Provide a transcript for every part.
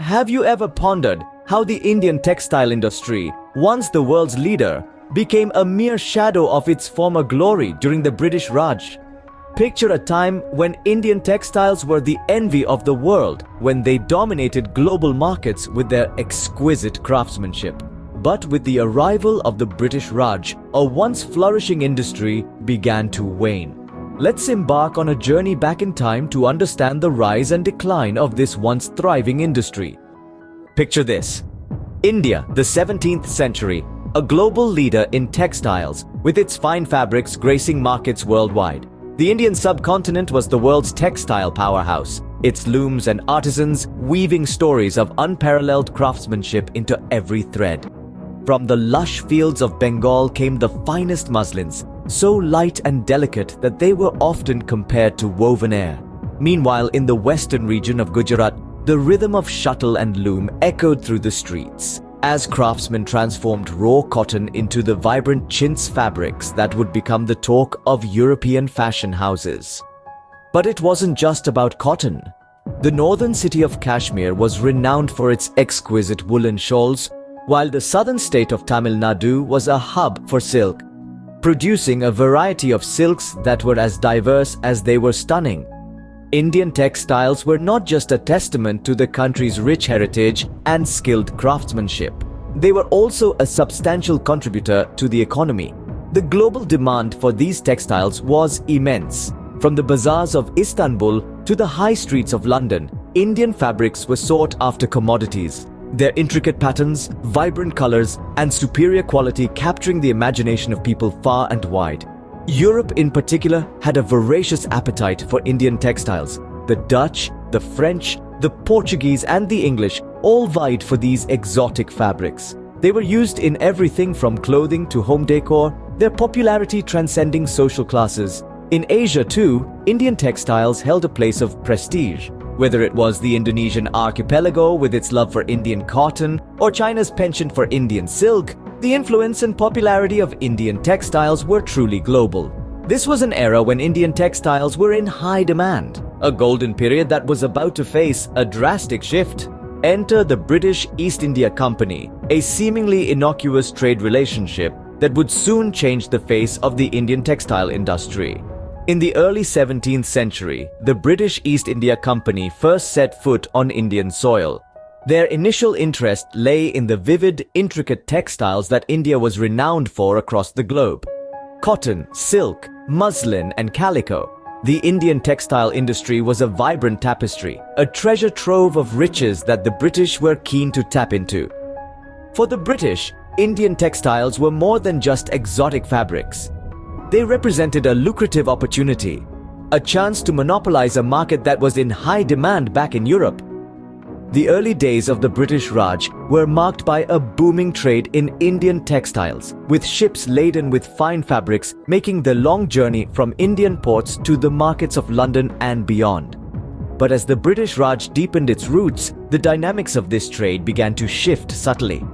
have you ever pondered how the Indian textile industry, once the world's leader, became a mere shadow of its former glory during the British Raj? Picture a time when Indian textiles were the envy of the world, when they dominated global markets with their exquisite craftsmanship. But with the arrival of the British Raj, a once flourishing industry began to wane. Let's embark on a journey back in time to understand the rise and decline of this once thriving industry. Picture this. India, the 17th century, a global leader in textiles, with its fine fabrics gracing markets worldwide. The Indian subcontinent was the world's textile powerhouse, its looms and artisans weaving stories of unparalleled craftsmanship into every thread. From the lush fields of Bengal came the finest muslins, so light and delicate that they were often compared to woven air. Meanwhile, in the western region of Gujarat, the rhythm of shuttle and loom echoed through the streets, as craftsmen transformed raw cotton into the vibrant chintz fabrics that would become the talk of European fashion houses. But it wasn't just about cotton. The northern city of Kashmir was renowned for its exquisite woolen shawls, while the southern state of Tamil Nadu was a hub for silk, producing a variety of silks that were as diverse as they were stunning. Indian textiles were not just a testament to the country's rich heritage and skilled craftsmanship. They were also a substantial contributor to the economy. The global demand for these textiles was immense. From the bazaars of Istanbul to the high streets of London, Indian fabrics were sought after commodities. Their intricate patterns, vibrant colors, and superior quality capturing the imagination of people far and wide. Europe in particular had a voracious appetite for Indian textiles. The Dutch, the French, the Portuguese, and the English all vied for these exotic fabrics. They were used in everything from clothing to home decor, their popularity transcending social classes. In Asia too, Indian textiles held a place of prestige. Whether it was the Indonesian archipelago with its love for Indian cotton or China's penchant for Indian silk, the influence and popularity of Indian textiles were truly global. This was an era when Indian textiles were in high demand, a golden period that was about to face a drastic shift. Enter the British East India Company, a seemingly innocuous trade relationship that would soon change the face of the Indian textile industry. In the early 17th century, the British East India Company first set foot on Indian soil. Their initial interest lay in the vivid, intricate textiles that India was renowned for across the globe. Cotton, silk, muslin, and calico. The Indian textile industry was a vibrant tapestry, a treasure trove of riches that the British were keen to tap into. For the British, Indian textiles were more than just exotic fabrics. They represented a lucrative opportunity, a chance to monopolize a market that was in high demand back in Europe. The early days of the British Raj were marked by a booming trade in Indian textiles, with ships laden with fine fabrics making the long journey from Indian ports to the markets of London and beyond. But as the British Raj deepened its roots, the dynamics of this trade began to shift subtly.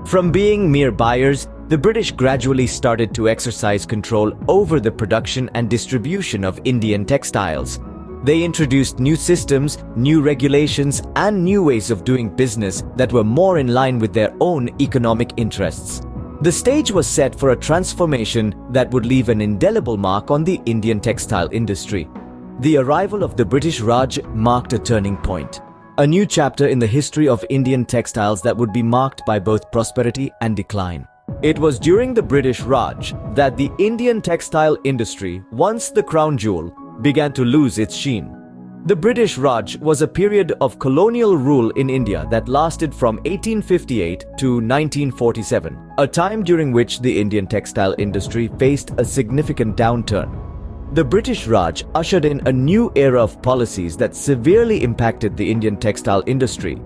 From being mere buyers, the British gradually started to exercise control over the production and distribution of Indian textiles. They introduced new systems, new regulations, and new ways of doing business that were more in line with their own economic interests. The stage was set for a transformation that would leave an indelible mark on the Indian textile industry. The arrival of the British Raj marked a turning point, a new chapter in the history of Indian textiles that would be marked by both prosperity and decline. It was during the British Raj that the Indian textile industry, once the crown jewel, began to lose its sheen. The British Raj was a period of colonial rule in India that lasted from 1858 to 1947, a time during which the Indian textile industry faced a significant downturn. The British Raj ushered in a new era of policies that severely impacted the Indian textile industry.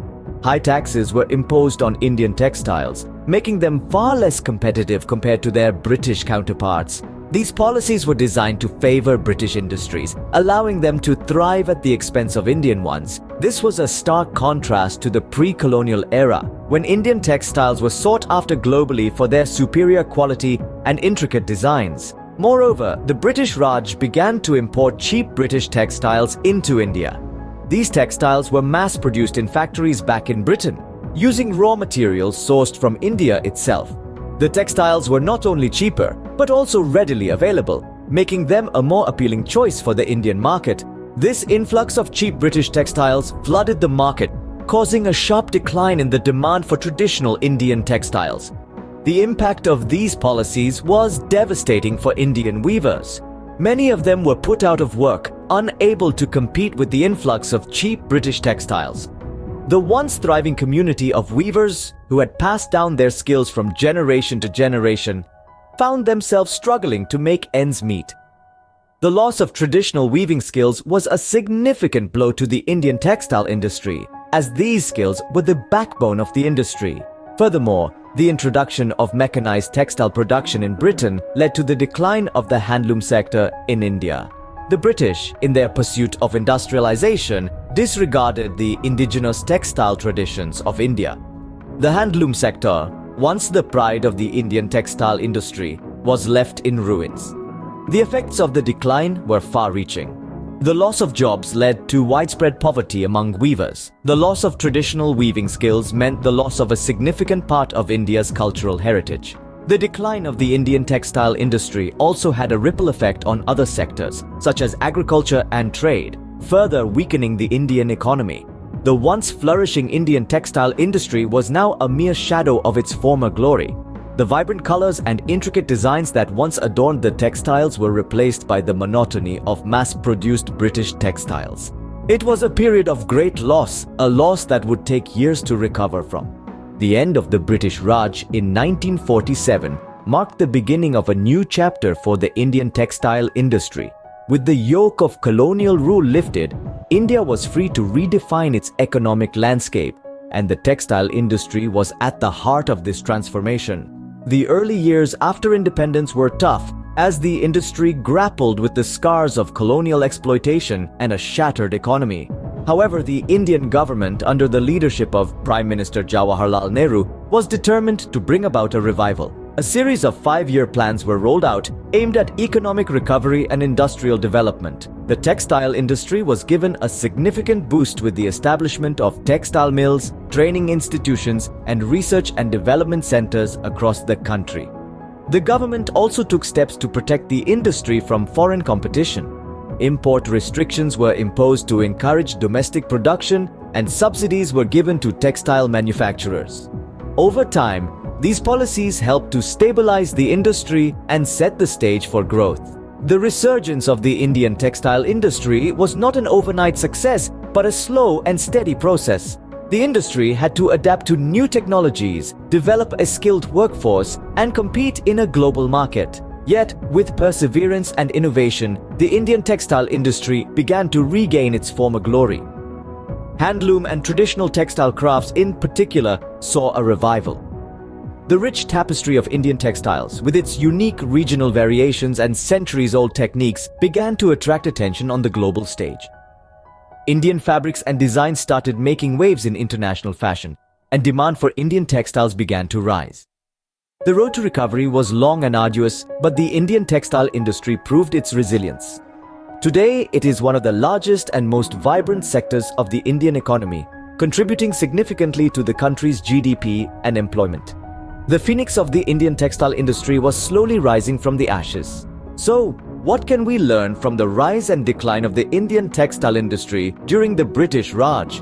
High taxes were imposed on Indian textiles, making them far less competitive compared to their British counterparts. These policies were designed to favor British industries, allowing them to thrive at the expense of Indian ones. This was a stark contrast to the pre-colonial era, when Indian textiles were sought after globally for their superior quality and intricate designs. Moreover, the British Raj began to import cheap British textiles into India. These textiles were mass-produced in factories back in Britain, using raw materials sourced from India itself. The textiles were not only cheaper, but also readily available, making them a more appealing choice for the Indian market. This influx of cheap British textiles flooded the market, causing a sharp decline in the demand for traditional Indian textiles. The impact of these policies was devastating for Indian weavers. Many of them were put out of work, unable to compete with the influx of cheap British textiles. The once thriving community of weavers, who had passed down their skills from generation to generation, found themselves struggling to make ends meet. The loss of traditional weaving skills was a significant blow to the Indian textile industry, as these skills were the backbone of the industry. Furthermore, the introduction of mechanized textile production in Britain led to the decline of the handloom sector in India. The British, in their pursuit of industrialization, disregarded the indigenous textile traditions of India. The handloom sector, once the pride of the Indian textile industry, was left in ruins. The effects of the decline were far-reaching. The loss of jobs led to widespread poverty among weavers. The loss of traditional weaving skills meant the loss of a significant part of India's cultural heritage. The decline of the Indian textile industry also had a ripple effect on other sectors, such as agriculture and trade, further weakening the Indian economy. The once flourishing Indian textile industry was now a mere shadow of its former glory. The vibrant colors and intricate designs that once adorned the textiles were replaced by the monotony of mass-produced British textiles. It was a period of great loss, a loss that would take years to recover from. The end of the British Raj in 1947 marked the beginning of a new chapter for the Indian textile industry. With the yoke of colonial rule lifted, India was free to redefine its economic landscape, and the textile industry was at the heart of this transformation. The early years after independence were tough, as the industry grappled with the scars of colonial exploitation and a shattered economy. However, the Indian government, under the leadership of Prime Minister Jawaharlal Nehru, was determined to bring about a revival. A series of 5-year plans were rolled out, aimed at economic recovery and industrial development. The textile industry was given a significant boost with the establishment of textile mills, training institutions, and research and development centers across the country. The government also took steps to protect the industry from foreign competition. Import restrictions were imposed to encourage domestic production, and subsidies were given to textile manufacturers. Over time, these policies helped to stabilize the industry and set the stage for growth. The resurgence of the Indian textile industry was not an overnight success, but a slow and steady process. The industry had to adapt to new technologies, develop a skilled workforce, and compete in a global market. Yet, with perseverance and innovation, the Indian textile industry began to regain its former glory. Handloom and traditional textile crafts in particular saw a revival. The rich tapestry of Indian textiles, with its unique regional variations and centuries-old techniques, began to attract attention on the global stage. Indian fabrics and designs started making waves in international fashion, and demand for Indian textiles began to rise. The road to recovery was long and arduous, but the Indian textile industry proved its resilience. Today, it is one of the largest and most vibrant sectors of the Indian economy, contributing significantly to the country's GDP and employment. The phoenix of the Indian textile industry was slowly rising from the ashes. So, what can we learn from the rise and decline of the Indian textile industry during the British Raj?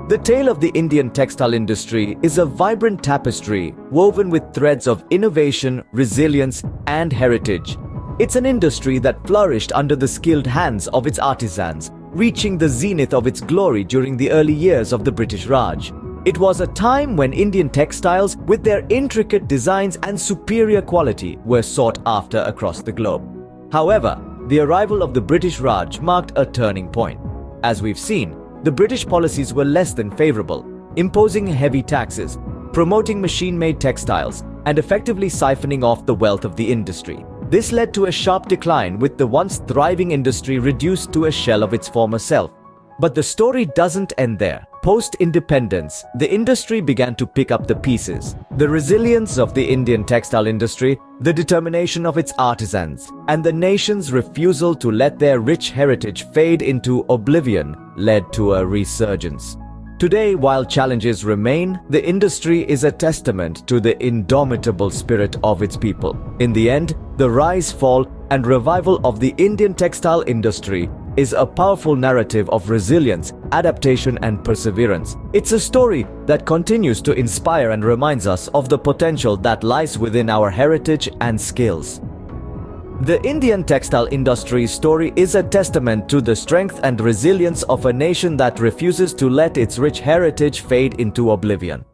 The tale of the Indian textile industry is a vibrant tapestry woven with threads of innovation, resilience, and heritage. It's an industry that flourished under the skilled hands of its artisans, reaching the zenith of its glory during the early years of the British Raj. It was a time when Indian textiles, with their intricate designs and superior quality, were sought after across the globe. However, the arrival of the British Raj marked a turning point. As we've seen, the British policies were less than favorable, imposing heavy taxes, promoting machine-made textiles, and effectively siphoning off the wealth of the industry. This led to a sharp decline, with the once thriving industry reduced to a shell of its former self. But the story doesn't end there. Post-independence, the industry began to pick up the pieces. The resilience of the Indian textile industry, the determination of its artisans, and the nation's refusal to let their rich heritage fade into oblivion led to a resurgence. Today, while challenges remain, the industry is a testament to the indomitable spirit of its people. In the end, the rise, fall, and revival of the Indian textile industry is a powerful narrative of resilience, adaptation, and perseverance. It's a story that continues to inspire and reminds us of the potential that lies within our heritage and skills. The Indian textile industry's story is a testament to the strength and resilience of a nation that refuses to let its rich heritage fade into oblivion.